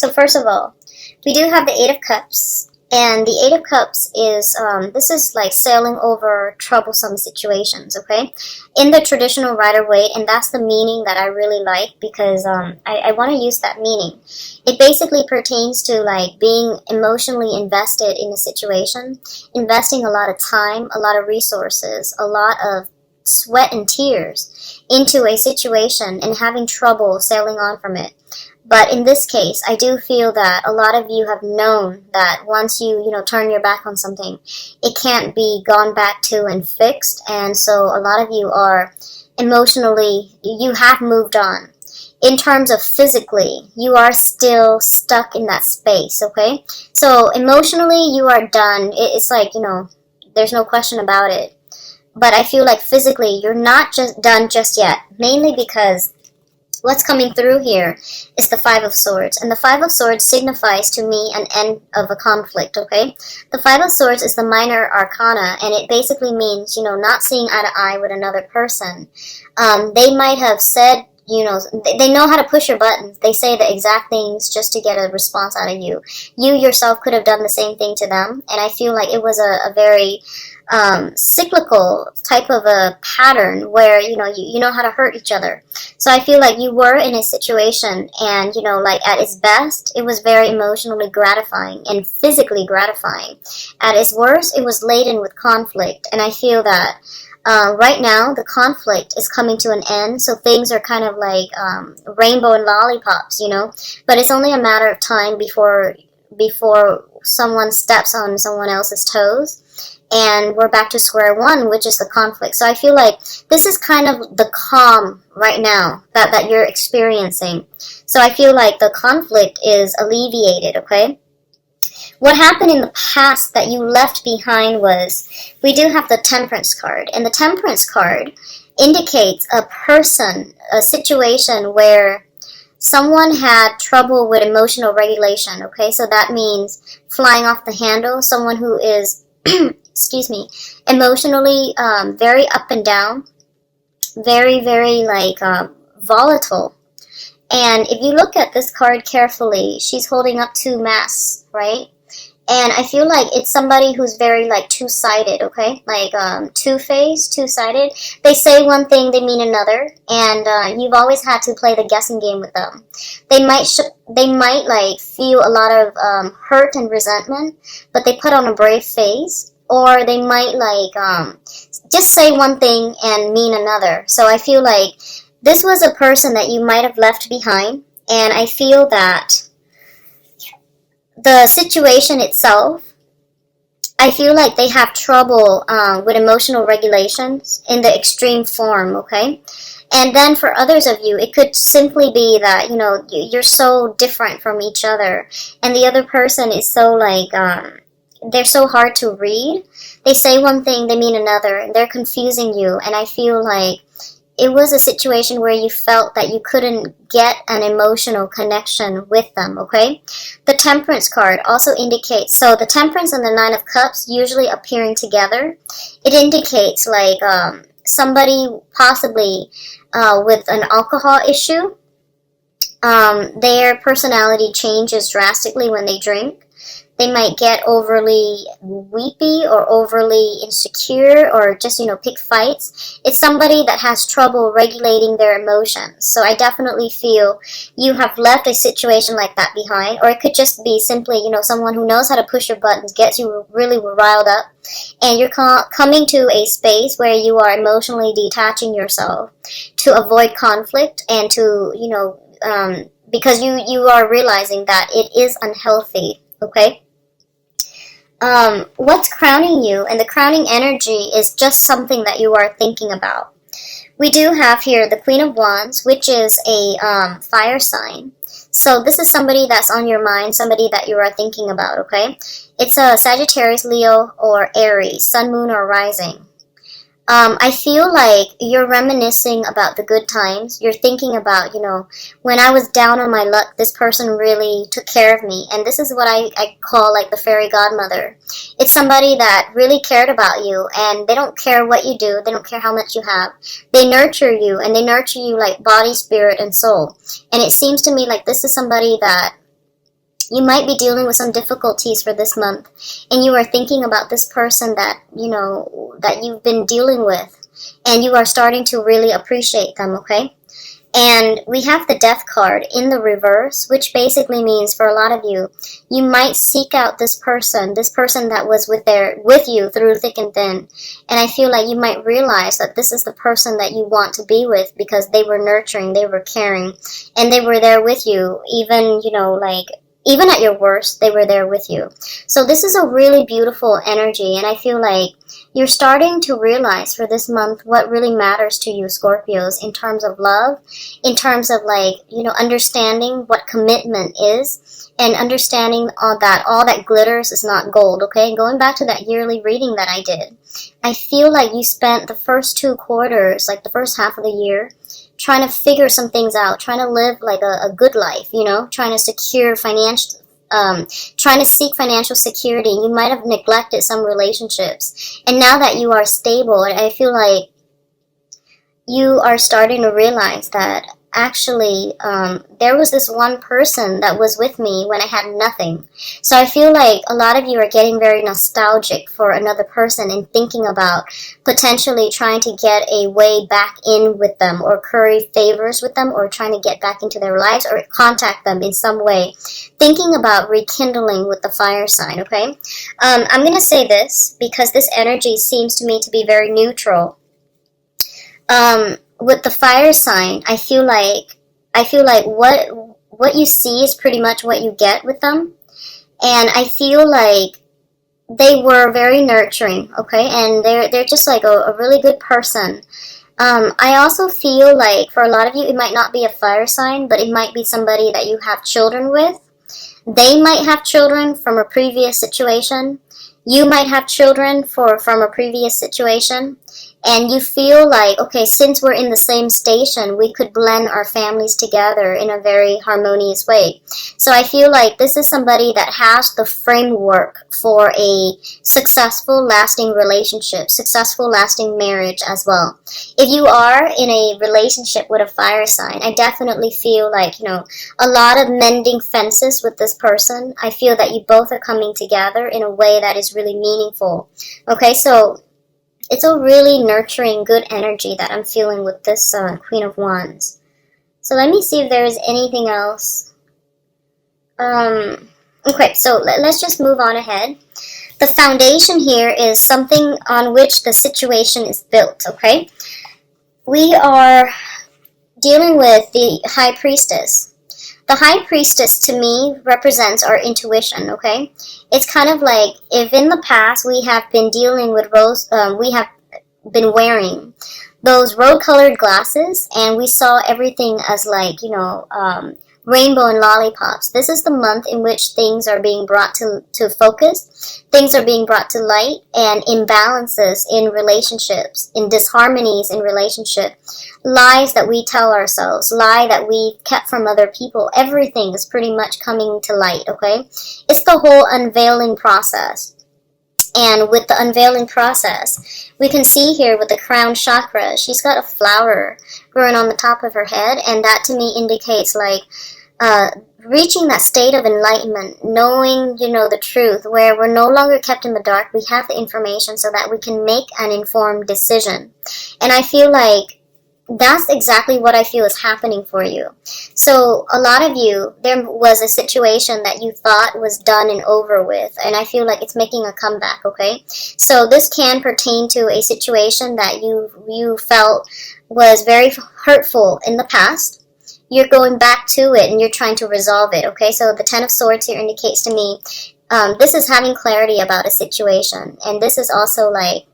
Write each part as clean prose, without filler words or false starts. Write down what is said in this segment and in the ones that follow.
So first of all, we do have the Eight of Cups. And the Eight of Cups is, this is like sailing over troublesome situations, okay? In the traditional Rider-Waite, and that's the meaning that I really like because I want to use that meaning. It basically pertains to like being emotionally invested in a situation, investing a lot of time, a lot of resources, a lot of sweat and tears into a situation and having trouble sailing on from it. But in this case, I do feel that a lot of you have known that once you turn your back on something, it can't be gone back to and fixed. And so a lot of you are emotionally, you have moved on. In terms of physically, you are still stuck in that space, okay? So emotionally, you are done. It's like, there's no question about it. But I feel like physically, you're not just done just yet, mainly because what's coming through here is the Five of Swords. And the Five of Swords signifies to me an end of a conflict, okay? The Five of Swords is the minor arcana, and it basically means, not seeing eye to eye with another person. They might have said, they know how to push your buttons. They say the exact things just to get a response out of you. You yourself could have done the same thing to them, and I feel like it was a very cyclical type of a pattern where you know how to hurt each other. So I feel like you were in a situation, and like at its best it was very emotionally gratifying and physically gratifying. At its worst, it was laden with conflict, and I feel that right now the conflict is coming to an end, so things are kind of like rainbow and lollipops, but it's only a matter of time before someone steps on someone else's toes and we're back to square one, which is the conflict. So I feel like this is kind of the calm right now that you're experiencing. So I feel like the conflict is alleviated, okay? What happened in the past that you left behind was, we do have the Temperance card. And the Temperance card indicates a person, a situation where someone had trouble with emotional regulation, okay? So that means flying off the handle, someone who is excuse me, emotionally very up and down, very, very like volatile. And if you look at this card carefully, she's holding up two masks, right? And I feel like it's somebody who's very like two-sided, okay? Like two-faced, two-sided. They say one thing, they mean another, and you've always had to play the guessing game with them. They might like feel a lot of hurt and resentment, but they put on a brave face. Or they might like just say one thing and mean another. So I feel like this was a person that you might have left behind. And I feel that the situation itself, I feel like they have trouble with emotional regulations in the extreme form, okay? And then for others of you, it could simply be that, you're so different from each other. And the other person is so like, they're so hard to read. They say one thing, they mean another, and they're confusing you. And I feel like it was a situation where you felt that you couldn't get an emotional connection with them, okay? The Temperance card also indicates, so the Temperance and the Nine of Cups usually appearing together, it indicates like somebody possibly with an alcohol issue. Their personality changes drastically when they drink. They might get overly weepy or overly insecure or just, pick fights. It's somebody that has trouble regulating their emotions. So I definitely feel you have left a situation like that behind. Or it could just be simply, someone who knows how to push your buttons, gets you really riled up. And you're coming to a space where you are emotionally detaching yourself to avoid conflict and to, because you are realizing that it is unhealthy, okay? What's crowning you, and the crowning energy is just something that you are thinking about. We do have here the Queen of Wands, which is a fire sign. So this is somebody that's on your mind, somebody that you are thinking about, okay? It's a Sagittarius, Leo, or Aries, Sun, Moon, or Rising. I feel like you're reminiscing about the good times. You're thinking about, when I was down on my luck, this person really took care of me. And this is what I call like the fairy godmother. It's somebody that really cared about you, and they don't care what you do. They don't care how much you have. They nurture you, and they nurture you like body, spirit, and soul. And it seems to me like this is somebody that You might be dealing with some difficulties for this month, and you are thinking about this person that, that you've been dealing with, and you are starting to really appreciate them, okay? And we have the Death card in the reverse, which basically means for a lot of you, you might seek out this person that was with you through thick and thin. And I feel like you might realize that this is the person that you want to be with because they were nurturing, they were caring, and they were there with you, even, even at your worst, they were there with you. So this is a really beautiful energy, and I feel like you're starting to realize for this month what really matters to you, Scorpios, in terms of love, in terms of understanding what commitment is, and understanding all that glitters is not gold, okay? Going back to that yearly reading that I did, I feel like you spent the first 2 quarters, like the first half of the year, trying to figure some things out, trying to live like a good life, trying to secure trying to seek financial security. You might have neglected some relationships. And now that you are stable, I feel like you are starting to realize that actually there was this one person that was with me when I had nothing. So I feel like a lot of you are getting very nostalgic for another person and thinking about potentially trying to get a way back in with them, or curry favors with them, or trying to get back into their lives or contact them in some way, thinking about rekindling with the fire sign, okay? I'm going to say this because this energy seems to me to be very neutral. With the fire sign, I feel like what you see is pretty much what you get with them. And I feel like they were very nurturing, okay? And they're just like a really good person. I also feel like for a lot of you, it might not be a fire sign, but it might be somebody that you have children with. They might have children from a previous situation. You might have children from a previous situation. And you feel like, okay, since we're in the same station, we could blend our families together in a very harmonious way. So I feel like this is somebody that has the framework for a successful, lasting relationship, successful, lasting marriage as well. If you are in a relationship with a fire sign, I definitely feel like, a lot of mending fences with this person. I feel that you both are coming together in a way that is really meaningful. Okay, so it's a really nurturing, good energy that I'm feeling with this Queen of Wands. So let me see if there is anything else. Okay, so let's just move on ahead. The foundation here is something on which the situation is built, okay? We are dealing with the High Priestess. The High Priestess, to me, represents our intuition, okay? It's kind of like if in the past we have been dealing with we have been wearing those rose-colored glasses, and we saw everything as like, rainbow and lollipops. This is the month in which things are being brought to focus, things are being brought to light, and imbalances in relationships, in disharmonies in relationship, lies that we tell ourselves, lie that we kept from other people, everything is pretty much coming to light, okay? It's the whole unveiling process. And with the unveiling process, we can see here with the crown chakra, she's got a flower growing on the top of her head, and that to me indicates like reaching that state of enlightenment, knowing, the truth, where we're no longer kept in the dark. We have the information so that we can make an informed decision. And I feel like that's exactly what I feel is happening for you. So a lot of you, there was a situation that you thought was done and over with, and I feel like it's making a comeback, okay? So this can pertain to a situation that you felt was very hurtful in the past. You're going back to it and you're trying to resolve it, okay? So the Ten of Swords here indicates to me this is having clarity about a situation, and this is also like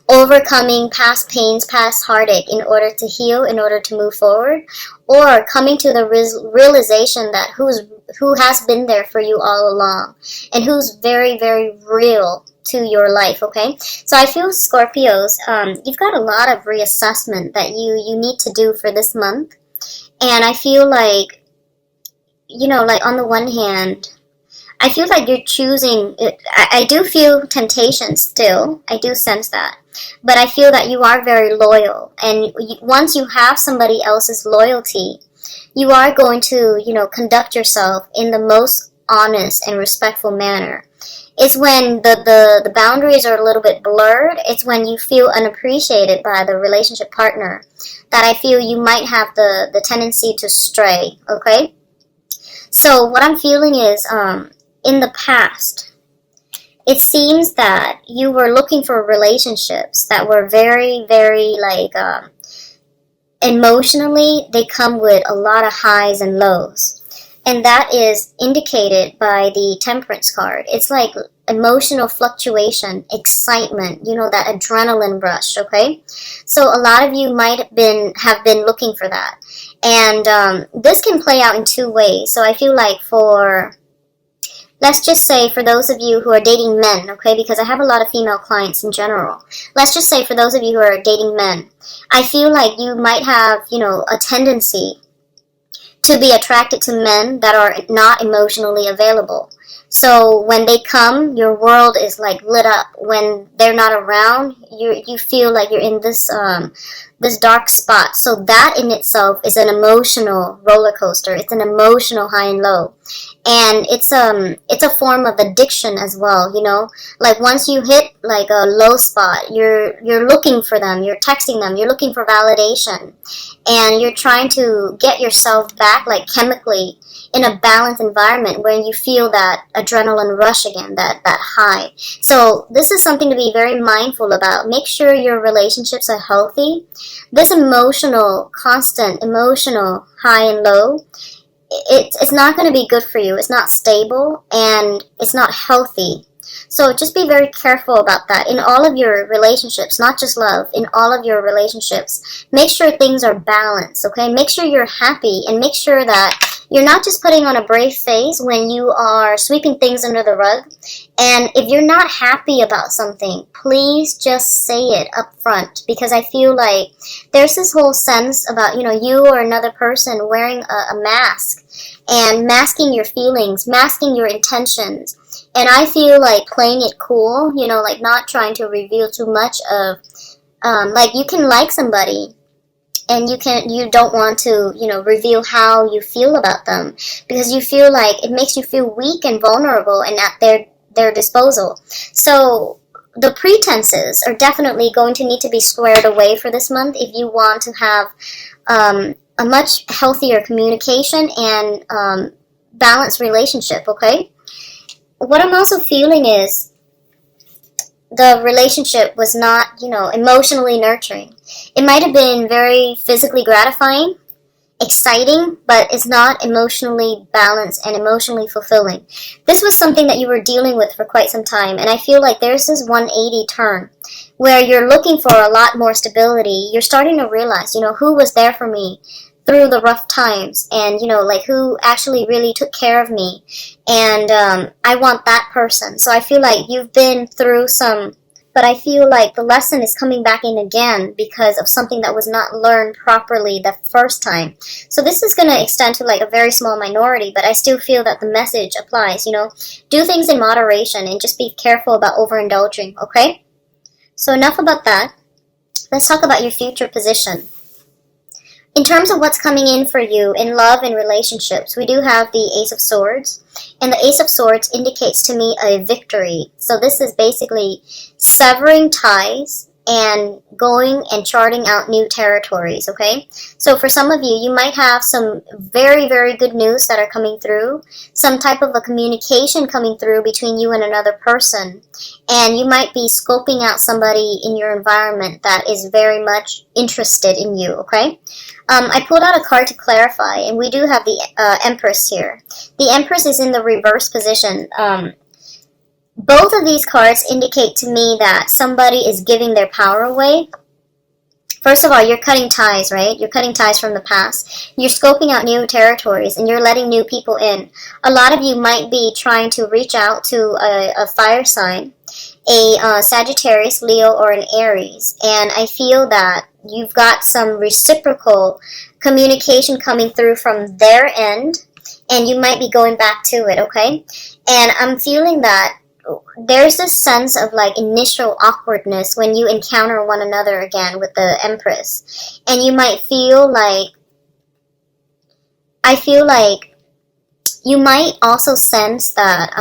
overcoming past pains, past heartache in order to heal, in order to move forward, or coming to the realization that who has been there for you all along and who's very, very real to your life, okay? So I feel, Scorpios, you've got a lot of reassessment that you need to do for this month. And I feel like, like on the one hand, I feel like you're choosing, I do feel temptation still, I do sense that. But I feel that you are very loyal, and once you have somebody else's loyalty, you are going to, conduct yourself in the most honest and respectful manner. It's when the boundaries are a little bit blurred. It's when you feel unappreciated by the relationship partner that I feel you might have the tendency to stray, okay? So what I'm feeling is, in the past, it seems that you were looking for relationships that were very, very, emotionally, they come with a lot of highs and lows. And that is indicated by the Temperance card. It's like emotional fluctuation, excitement, that adrenaline rush, okay? So a lot of you might have been looking for that. And this can play out in two ways. So I feel like let's just say for those of you who are dating men, okay, because I have a lot of female clients in general. Let's just say for those of you who are dating men, I feel like you might have, a tendency to be attracted to men that are not emotionally available. So when they come, your world is like lit up. When they're not around, you feel like you're in this dark spot. So that in itself is an emotional roller coaster. It's an emotional high and low. And it's a form of addiction as well, Like once you hit like a low spot, you're looking for them, you're texting them, you're looking for validation, and you're trying to get yourself back like chemically in a balanced environment where you feel that adrenaline rush again, that high. So this is something to be very mindful about. Make sure your relationships are healthy. This constant emotional high and low, it's not going to be good for you. It's not stable and it's not healthy. So just be very careful about that in all of your relationships, not just love, in all of your relationships. Make sure things are balanced, okay? Make sure you're happy and make sure that you're not just putting on a brave face when you are sweeping things under the rug. And if you're not happy about something, please just say it up front, because I feel like there's this whole sense about, you or another person wearing a mask and masking your feelings, masking your intentions. And I feel like playing it cool, like not trying to reveal too much of, like you can like somebody and you don't want to, reveal how you feel about them because you feel like it makes you feel weak and vulnerable and at their disposal. So the pretenses are definitely going to need to be squared away for this month if you want to have a much healthier communication and balanced relationship, okay? What I'm also feeling is the relationship was not, emotionally nurturing. It might have been very physically gratifying, exciting, but it's not emotionally balanced and emotionally fulfilling. This was something that you were dealing with for quite some time, and I feel like there's this 180 turn where you're looking for a lot more stability. You're starting to realize, who was there for me through the rough times, and like who actually really took care of me, and I want that person. So I feel like you've been through some, but I feel like the lesson is coming back in again because of something that was not learned properly the first time. So this is going to extend to like a very small minority, but I still feel that the message applies. Do things in moderation and just be careful about overindulging, okay? So enough about that. Let's talk about your future position. In terms of what's coming in for you in love and relationships, we do have the Ace of Swords. And the Ace of Swords indicates to me a victory. So this is basically severing ties and going and charting out new territories, okay? So for some of you, you might have some very, very good news that are coming through, some type of a communication coming through between you and another person, and you might be scoping out somebody in your environment that is very much interested in you, okay? I pulled out a card to clarify, and we do have the Empress here. The Empress is in the reverse position. Both of these cards indicate to me that somebody is giving their power away. First of all, you're cutting ties, right? You're cutting ties from the past. You're scoping out new territories, and you're letting new people in. A lot of you might be trying to reach out to a fire sign, a Sagittarius, Leo, or an Aries. And I feel that you've got some reciprocal communication coming through from their end, and you might be going back to it, okay? And I'm feeling that there's this sense of like initial awkwardness when you encounter one another again with the Empress. And you might feel like I feel like you might also sense that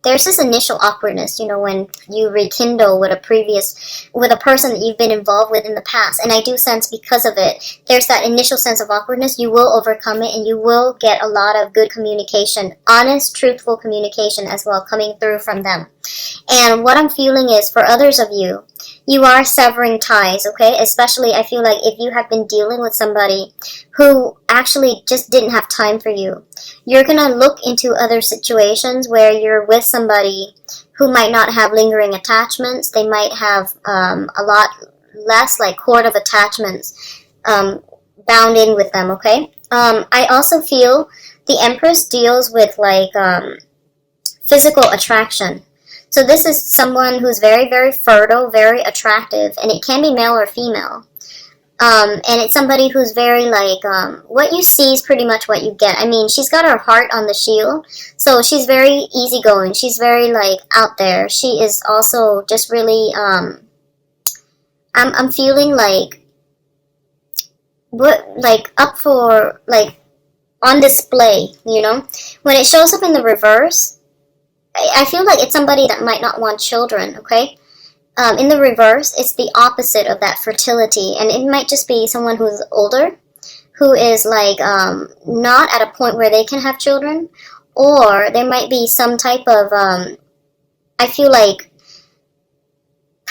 there's this initial awkwardness, when you rekindle with a person that you've been involved with in the past. And I do sense because of it, there's that initial sense of awkwardness. You will overcome it and you will get a lot of good communication, honest, truthful communication as well coming through from them. And what I'm feeling is for others of you, you are severing ties, okay? Especially I feel like if you have been dealing with somebody who actually just didn't have time for you, you're going to look into other situations where you're with somebody who might not have lingering attachments. They might have a lot less like cord of attachments bound in with them, okay? I also feel the Empress deals with like physical attraction. So this is someone who's very, very fertile, very attractive, and it can be male or female. And it's somebody who's very like, what you see is pretty much what you get. I mean, she's got her heart on the shield, so she's very easygoing. She's very like out there. She is also just really, I'm feeling like, up for, like, on display, When it shows up in the reverse, I feel like it's somebody that might not want children, okay? In the reverse, it's the opposite of that fertility, and it might just be someone who's older, who is like not at a point where they can have children, or there might be some type of, I feel like,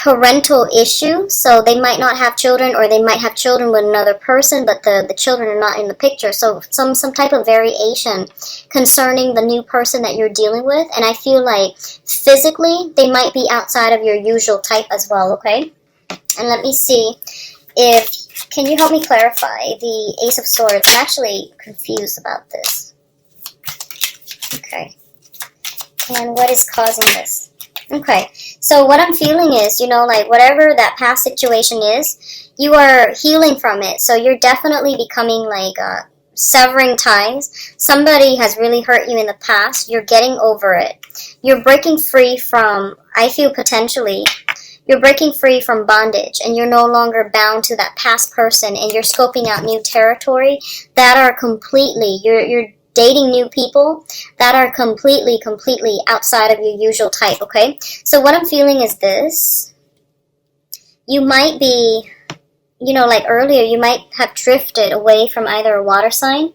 parental issue, so they might not have children, or they might have children with another person, but the children are not in the picture. So some type of variation concerning the new person that you're dealing with, and I feel like physically they might be outside of your usual type as well, okay? And let me see if, can you help me clarify the Ace of Swords? I'm actually confused about this. Okay. And what is causing this? Okay, so what I'm feeling is, like whatever that past situation is, you are healing from it. So you're definitely becoming like severing ties. Somebody has really hurt you in the past. You're getting over it. You're breaking free from, I feel potentially, you're breaking free from bondage, and you're no longer bound to that past person, and you're scoping out new territory that are completely, you're dating new people that are completely outside of your usual type, okay? So what I'm feeling is this. You might be, like earlier, you might have drifted away from either a water sign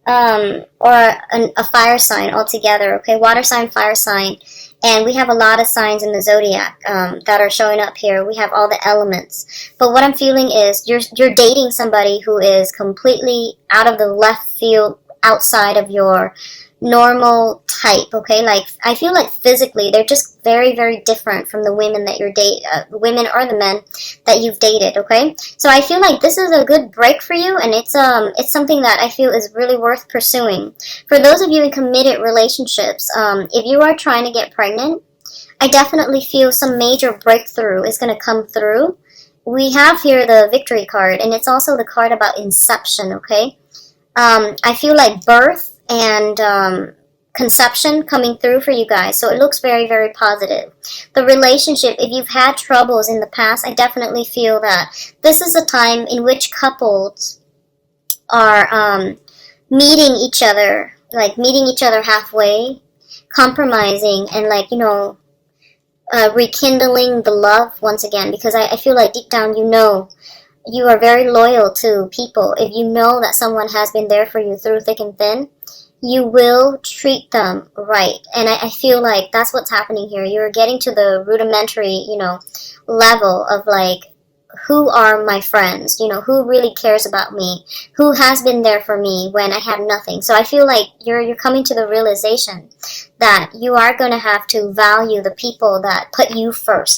or a fire sign altogether, okay? Water sign, fire sign. And we have a lot of signs in the zodiac that are showing up here. We have all the elements. But what I'm feeling is you're dating somebody who is completely out of the left field, outside of your normal type, okay? Like, I feel like physically they're just very, very different from the women that you're women or the men that you've dated, okay? So I feel like this is a good break for you, and it's something that I feel is really worth pursuing. For those of you in committed relationships, if you are trying to get pregnant, I definitely feel some major breakthrough is going to come through. We have here the Victory card, and it's also the card about inception, okay? I feel like birth and conception coming through for you guys. So it looks very, very positive. The relationship, if you've had troubles in the past, I definitely feel that this is a time in which couples are meeting each other halfway, compromising, and rekindling the love once again. Because I feel like deep down you are very loyal to people. If you know that someone has been there for you through thick and thin, you will treat them right. And I feel like that's what's happening here. You're getting to the rudimentary, level of like, who are my friends? Who really cares about me? Who has been there for me when I had nothing? So I feel like you're coming to the realization that you are going to have to value the people that put you first.